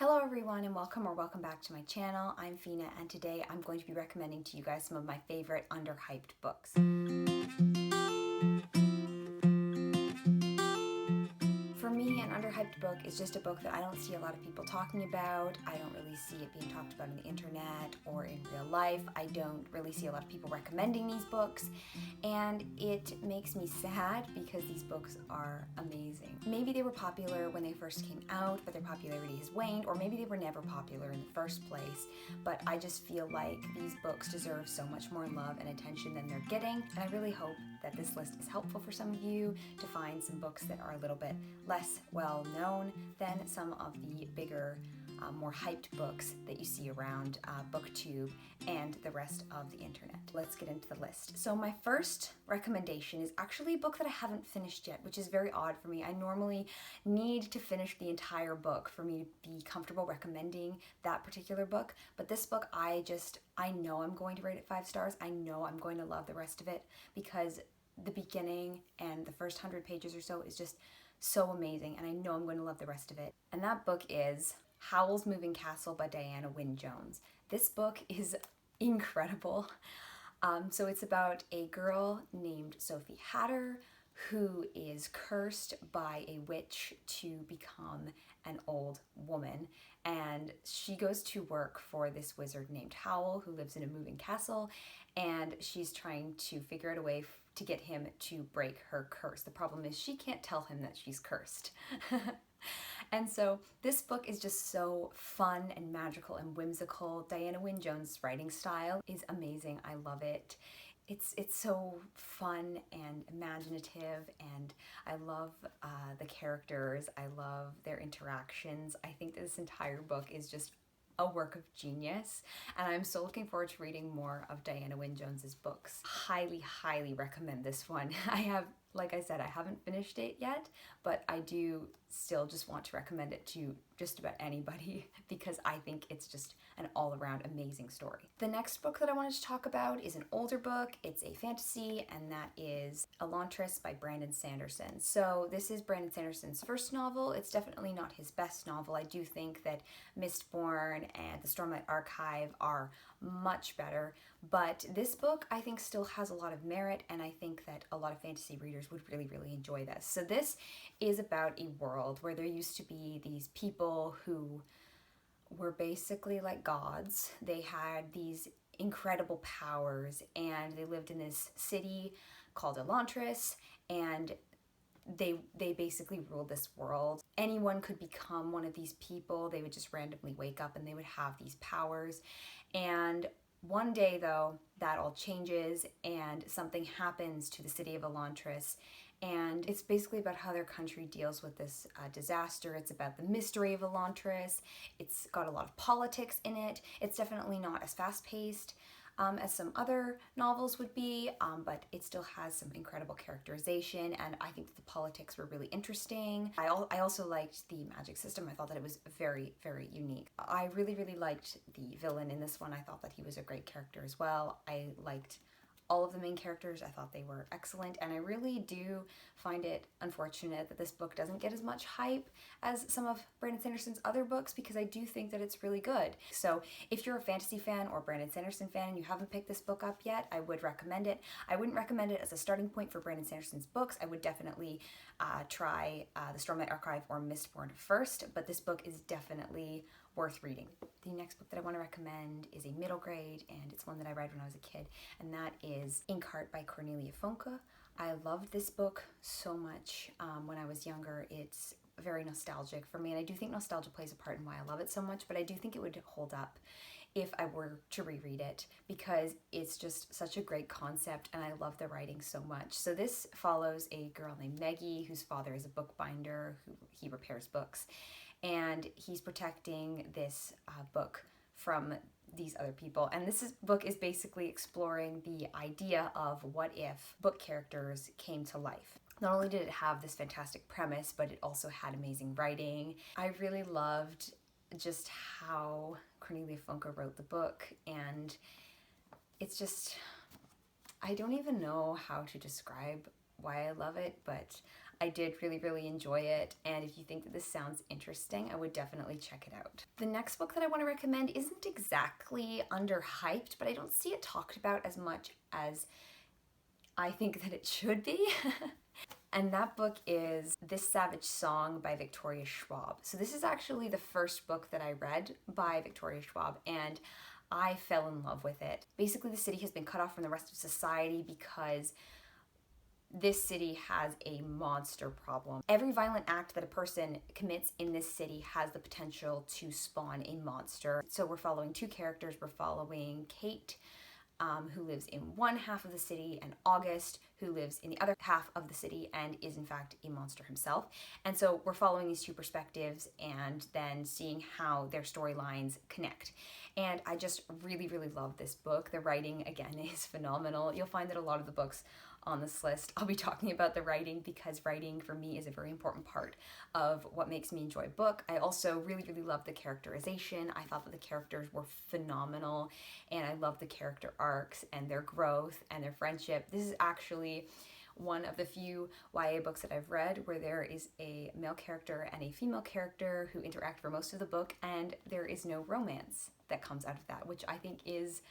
Hello everyone and welcome back to my channel. I'm Fina and today I'm going to be recommending to you guys some of my favorite underhyped books. For me, an underhyped book is just a book that I don't see a lot of people talking about. I don't really see it being talked about on the internet or in real life. I don't really see a lot of people recommending these books, and it makes me sad because these books are amazing. Maybe they were popular when they first came out, but their popularity has waned, or maybe they were never popular in the first place, but I just feel like these books deserve so much more love and attention than they're getting, and I really hope that this list is helpful for some of you to find some books that are a little bit less well known than some of the bigger, more hyped books that you see around BookTube and the rest of the internet. Let's get into the list. So my first recommendation is actually a book that I haven't finished yet, which is very odd for me. I normally need to finish the entire book for me to be comfortable recommending that particular book, but this book I know I'm going to rate it 5 stars. I know I'm going to love the rest of it because the beginning and the first 100 pages or so is just so amazing, and I know I'm going to love the rest of it. And that book is Howels Moving Castle by Diana Wynne Jones. This book is incredible. So it's about a girl named Sophie Hatter who is cursed by a witch to become an old woman, and she goes to work for this wizard named Howl who lives in a moving castle, and she's trying to figure out a way to get him to break her curse. The problem is she can't tell him that she's cursed. And so this book is just so fun and magical and whimsical. Diana Wynne Jones' writing style is amazing. I love it. It's so fun and imaginative, and I love the characters. I love their interactions. I think this entire book is just a work of genius, and I'm so looking forward to reading more of Diana Wynne Jones's books. Highly recommend this one. Like I said, I haven't finished it yet, but I do still just want to recommend it to just about anybody because I think it's just an all-around amazing story. The next book that I wanted to talk about is an older book. It's a fantasy, and that is Elantris by Brandon Sanderson. So this is Brandon Sanderson's first novel. It's definitely not his best novel. I do think that Mistborn and the Stormlight Archive are much better, but this book I think still has a lot of merit, and I think that a lot of fantasy readers would really enjoy this. So this is about a world where there used to be these people who were basically like gods. They had these incredible powers, and they lived in this city called Elantris, and they basically ruled this world. Anyone could become one of these people. They would just randomly wake up and they would have these powers. And one day though, that all changes and something happens to the city of Elantris, and it's basically about how their country deals with this disaster. It's about the mystery of Elantris. It's got a lot of politics in it. It's definitely not as fast-paced as some other novels would be, but it still has some incredible characterization, and I think that the politics were really interesting. I also liked the magic system. I thought that it was very unique. I really liked the villain in this one. I thought that he was a great character as well. I liked all of the main characters. I thought they were excellent, and I really do find it unfortunate that this book doesn't get as much hype as some of Brandon Sanderson's other books, because I do think that it's really good. So if you're a fantasy fan or Brandon Sanderson fan and you haven't picked this book up yet, I would recommend it. I wouldn't recommend it as a starting point for Brandon Sanderson's books. I would definitely try the Stormlight Archive or Mistborn first, but this book is definitely worth reading. The next book that I want to recommend is a middle grade, and it's one that I read when I was a kid, and that is Inkheart by Cornelia Funke. I loved this book so much when I was younger. It's very nostalgic for me, and I do think nostalgia plays a part in why I love it so much, but I do think it would hold up if I were to reread it because it's just such a great concept, and I love the writing so much. So this follows a girl named Maggie whose father is a bookbinder he repairs books, and he's protecting this book from these other people. And book is basically exploring the idea of what if book characters came to life. Not only did it have this fantastic premise, but it also had amazing writing. I really loved just how Cornelia Funke wrote the book, and it's just, I don't even know how to describe why I love it, but I did really enjoy it, and if you think that this sounds interesting, I would definitely check it out. The next book that I want to recommend isn't exactly underhyped, but I don't see it talked about as much as I think that it should be. And that book is This Savage Song by Victoria Schwab. So this is actually the first book that I read by Victoria Schwab, and I fell in love with it. Basically, the city has been cut off from the rest of society because this city has a monster problem. Every violent act that a person commits in this city has the potential to spawn a monster. So we're following two characters. We're following Kate, who lives in one half of the city, and August, who lives in the other half of the city and is in fact a monster himself. And so we're following these two perspectives and then seeing how their storylines connect. And I just really love this book. The writing, again, is phenomenal. You'll find that a lot of the books on this list, I'll be talking about the writing, because writing for me is a very important part of what makes me enjoy a book. I also really love the characterization. I thought that the characters were phenomenal, and I love the character arcs and their growth and their friendship. This is actually one of the few YA books that I've read where there is a male character and a female character who interact for most of the book, and there is no romance that comes out of that, which I think is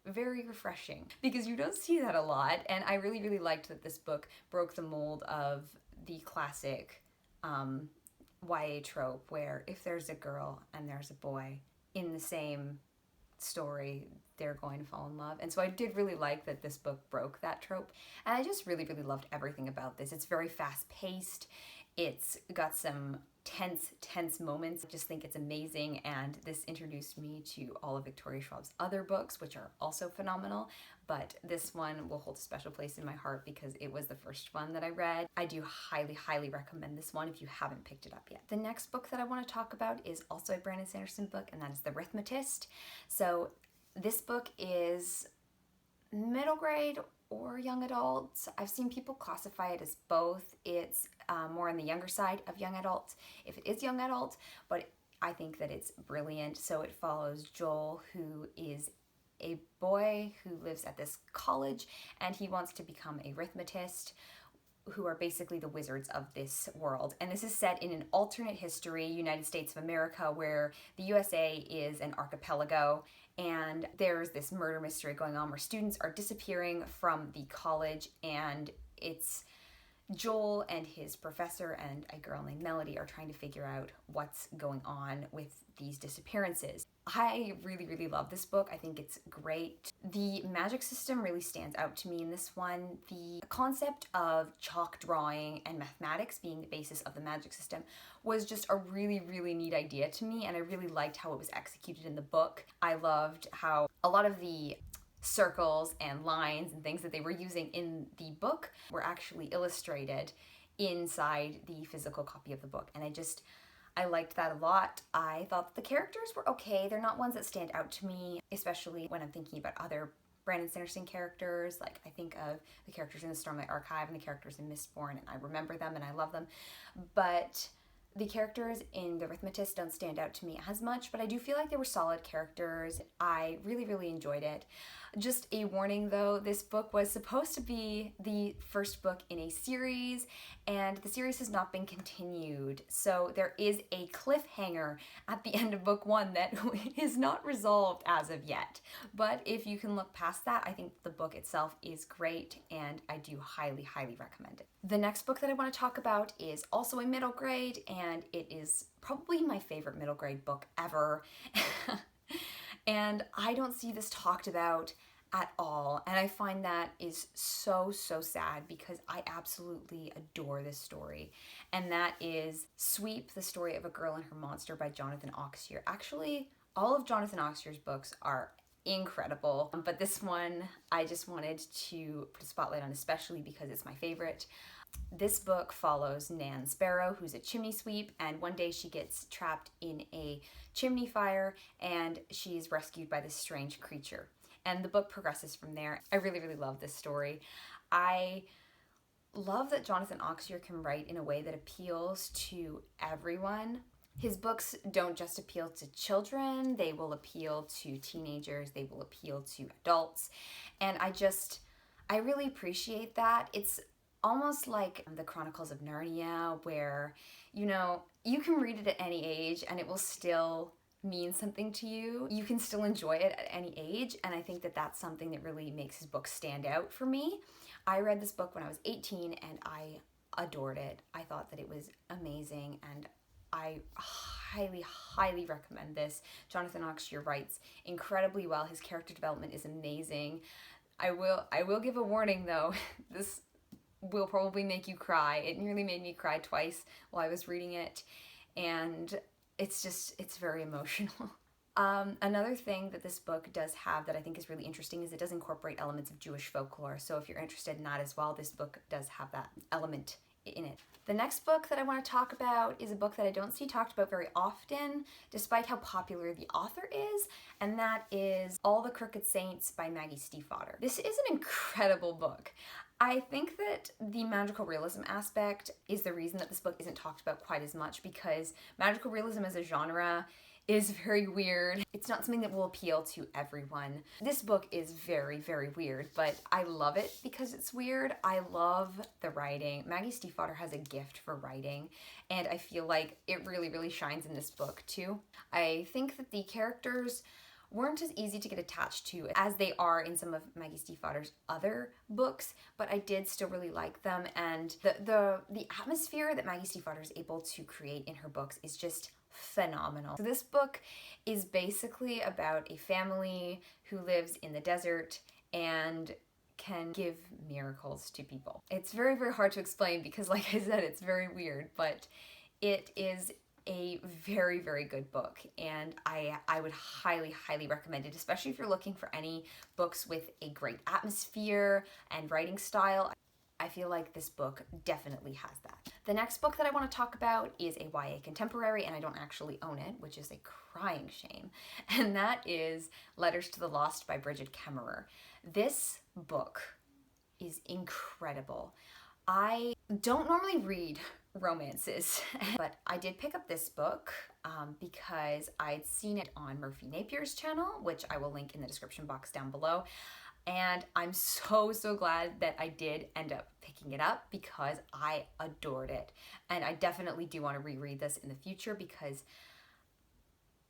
very refreshing, because you don't see that a lot. And I really liked that this book broke the mold of the classic YA trope where if there's a girl and there's a boy in the same story, they're going to fall in love. And so I did really like that this book broke that trope, and I just really loved everything about this. It's very fast paced. It's got some tense moments. I just think it's amazing, and this introduced me to all of Victoria Schwab's other books, which are also phenomenal, but this one will hold a special place in my heart because it was the first one that I read. I do highly recommend this one if you haven't picked it up yet. The next book that I want to talk about is also a Brandon Sanderson book, and that is The Arithmetist. So this book is middle grade or young adult. I've seen people classify it as both. It's more on the younger side of young adult if it is young adult, but I think that it's brilliant. So it follows Joel, who is a boy who lives at this college, and he wants to become a arithmetist, who are basically the wizards of this world. And this is set in an alternate history, United States of America, where the USA is an archipelago, and there's this murder mystery going on where students are disappearing from the college, and it's Joel and his professor and a girl named Melody are trying to figure out what's going on with these disappearances. I really love this book. I think it's great. The magic system really stands out to me in this one. The concept of chalk drawing and mathematics being the basis of the magic system was just a really neat idea to me, and I really liked how it was executed in the book. I loved how a lot of the circles and lines and things that they were using in the book were actually illustrated inside the physical copy of the book, and I liked that a lot. I thought the characters were okay. They're not ones that stand out to me, especially when I'm thinking about other Brandon Sanderson characters. Like, I think of the characters in the Stormlight Archive and the characters in Mistborn, and I remember them and I love them. But the characters in The Arithmetist don't stand out to me as much, but I do feel like they were solid characters. I really enjoyed it. Just a warning though, this book was supposed to be the first book in a series, and the series has not been continued. So there is a cliffhanger at the end of book one that is not resolved as of yet. But if you can look past that, I think the book itself is great, and I do highly recommend it. The next book that I want to talk about is also a middle grade, and it is probably my favorite middle grade book ever. And I don't see this talked about at all, and I find that is so sad, because I absolutely adore this story, and that is Sweep, the Story of a Girl and Her Monster by Jonathan Auxier. Actually, all of Jonathan Auxier's books are incredible, but this one I just wanted to put a spotlight on, especially because it's my favorite. This book follows Nan Sparrow, who's a chimney sweep, and one day she gets trapped in a chimney fire, and she's rescued by this strange creature. And the book progresses from there. I really love this story. I love that Jonathan Auxier can write in a way that appeals to everyone. His books don't just appeal to children, they will appeal to teenagers, they will appeal to adults, and I really appreciate that. It's almost like the Chronicles of Narnia, where, you know, you can read it at any age and it will still mean something to you. You can still enjoy it at any age, and I think that that's something that really makes his book stand out for me. I read this book when I was 18 and I adored it. I thought that it was amazing, and I highly recommend this. Jonathan Oxtear writes incredibly well. His character development is amazing. I will give a warning though. This will probably make you cry. It nearly made me cry twice while I was reading it, and it's very emotional. Another thing that this book does have that I think is really interesting is it does incorporate elements of Jewish folklore. So if you're interested in that as well, this book does have that element in it. The next book that I want to talk about is a book that I don't see talked about very often, despite how popular the author is, and that is All the Crooked Saints by Maggie Stiefvater. This is an incredible book. I think that the magical realism aspect is the reason that this book isn't talked about quite as much, because magical realism as a genre is very weird. It's not something that will appeal to everyone. This book is very weird, but I love it because it's weird. I love the writing. Maggie Stiefvater has a gift for writing, and I feel like it really shines in this book too. I think that the characters weren't as easy to get attached to as they are in some of Maggie Stiefvater's other books, but I did still really like them, and the atmosphere that Maggie Stiefvater is able to create in her books is just phenomenal. So this book is basically about a family who lives in the desert and can give miracles to people. It's very hard to explain because, like I said, it's very weird, but it is a very good book, and I would highly recommend it, especially if you're looking for any books with a great atmosphere and writing style. I feel like this book definitely has that. The next book that I want to talk about is a YA contemporary, and I don't actually own it, which is a crying shame, and that is Letters to the Lost by Bridget Kemmerer. This book is incredible. I don't normally read romances, but I did pick up this book because I'd seen it on Murphy Napier's channel, which I will link in the description box down below. And I'm so glad that I did end up picking it up because I adored it. And I definitely do want to reread this in the future because,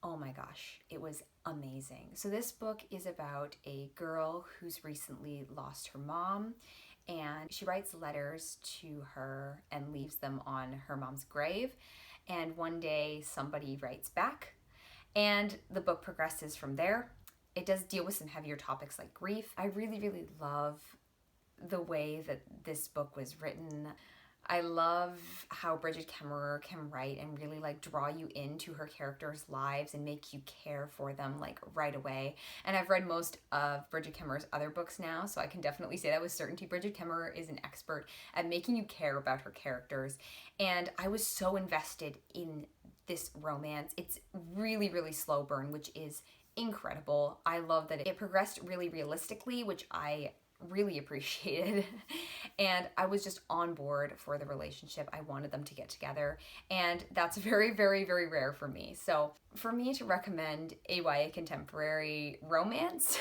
oh my gosh, it was amazing. So this book is about a girl who's recently lost her mom, and she writes letters to her and leaves them on her mom's grave. And one day somebody writes back, and the book progresses from there. It does deal with some heavier topics like grief. I really love the way that this book was written. I love how Bridget Kemmerer can write and really like draw you into her characters' lives and make you care for them like right away. And I've read most of Bridget Kemmerer's other books now, so I can definitely say that with certainty. Bridget Kemmerer is an expert at making you care about her characters. And I was so invested in this romance. It's really slow burn, which is incredible. I love that it progressed really realistically, which I really appreciated. And I was just on board for the relationship. I wanted them to get together, and that's very rare for me. So for me to recommend a YA contemporary romance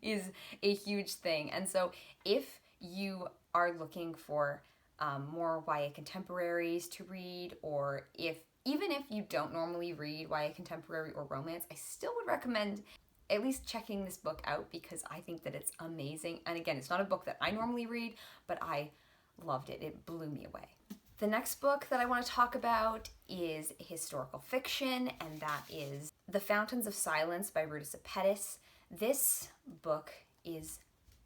is a huge thing. And so if you are looking for more YA contemporaries to read, or even if you don't normally read YA contemporary or romance, I still would recommend at least checking this book out because I think that it's amazing. And again, it's not a book that I normally read, but I loved it. It blew me away. The next book that I want to talk about is historical fiction, and that is The Fountains of Silence by Ruta Sepetys. This book is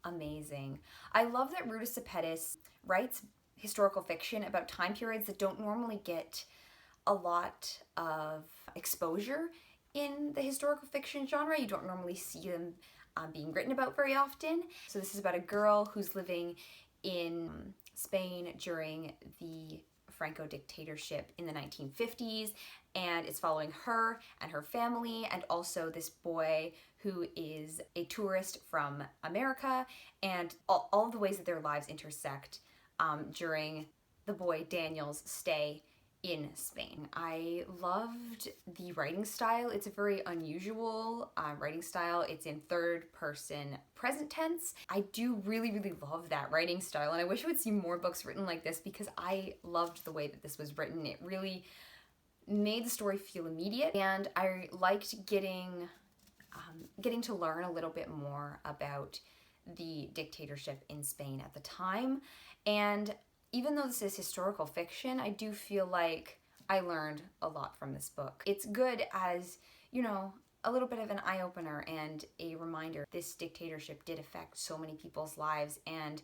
amazing. I love that Ruta Sepetys writes historical fiction about time periods that don't normally get a lot of exposure in the historical fiction genre. You don't normally see them being written about very often. So this is about a girl who's living in Spain during the Franco dictatorship in the 1950s, and it's following her and her family, and also this boy who is a tourist from America, and all the ways that their lives intersect during the boy Daniel's stay in Spain. I loved the writing style. It's a very unusual writing style. It's in third person present tense. I do really, really love that writing style, and I wish I would see more books written like this because I loved the way that this was written. It really made the story feel immediate, and I liked getting to learn a little bit more about the dictatorship in Spain at the time. And even though this is historical fiction, I do feel like I learned a lot from this book. It's good as, you know, a little bit of an eye-opener and a reminder. This dictatorship did affect so many people's lives, and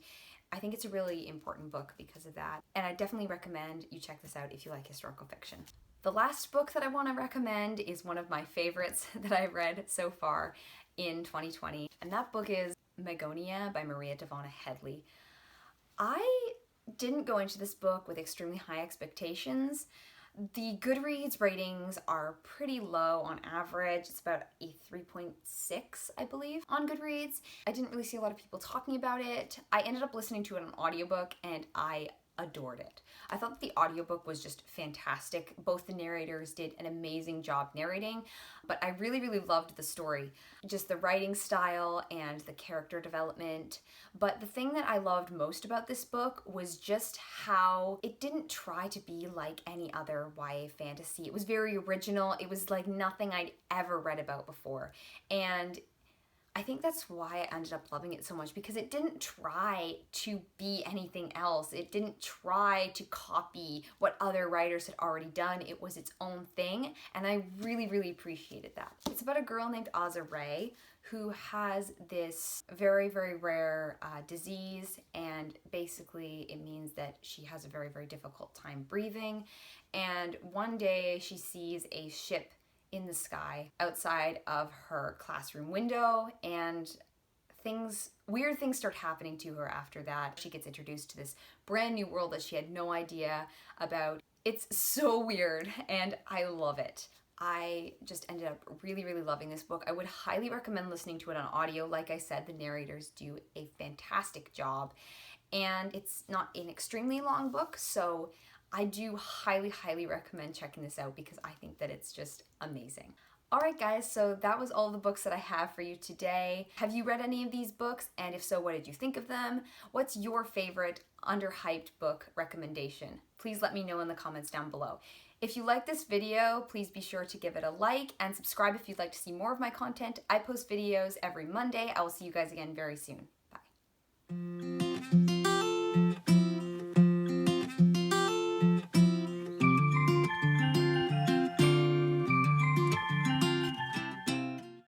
I think it's a really important book because of that. And I definitely recommend you check this out if you like historical fiction. The last book that I want to recommend is one of my favorites that I've read so far in 2020, and that book is Megonia by Maria Devona Headley. I didn't go into this book with extremely high expectations. The Goodreads ratings are pretty low on average. It's about a 3.6, I believe, on Goodreads. I didn't really see a lot of people talking about it. I ended up listening to it on audiobook, and I adored it. I thought that the audiobook was just fantastic. Both the narrators did an amazing job narrating, but I really, really loved the story. Just the writing style and the character development. But the thing that I loved most about this book was just how it didn't try to be like any other YA fantasy. It was very original. It was like nothing I'd ever read about before. And I think that's why I ended up loving it so much, because it didn't try to be anything else. It didn't try to copy what other writers had already done. It was its own thing, and I really, really appreciated that. It's about a girl named Azure who has this very, very rare disease, and basically it means that she has a very, very difficult time breathing. And one day she sees a ship in the sky outside of her classroom window, and weird things start happening to her after that. She gets introduced to this brand new world that she had no idea about. It's so weird, and I love it. I just ended up really, really loving this book. I would highly recommend listening to it on audio. Like I said, the narrators do a fantastic job, and it's not an extremely long book, so I do highly, highly recommend checking this out because I think that it's just amazing. Alright guys, so that was all the books that I have for you today. Have you read any of these books? And if so, what did you think of them? What's your favorite underhyped book recommendation? Please let me know in the comments down below. If you like this video, please be sure to give it a like and subscribe if you'd like to see more of my content. I post videos every Monday. I will see you guys again very soon. Bye.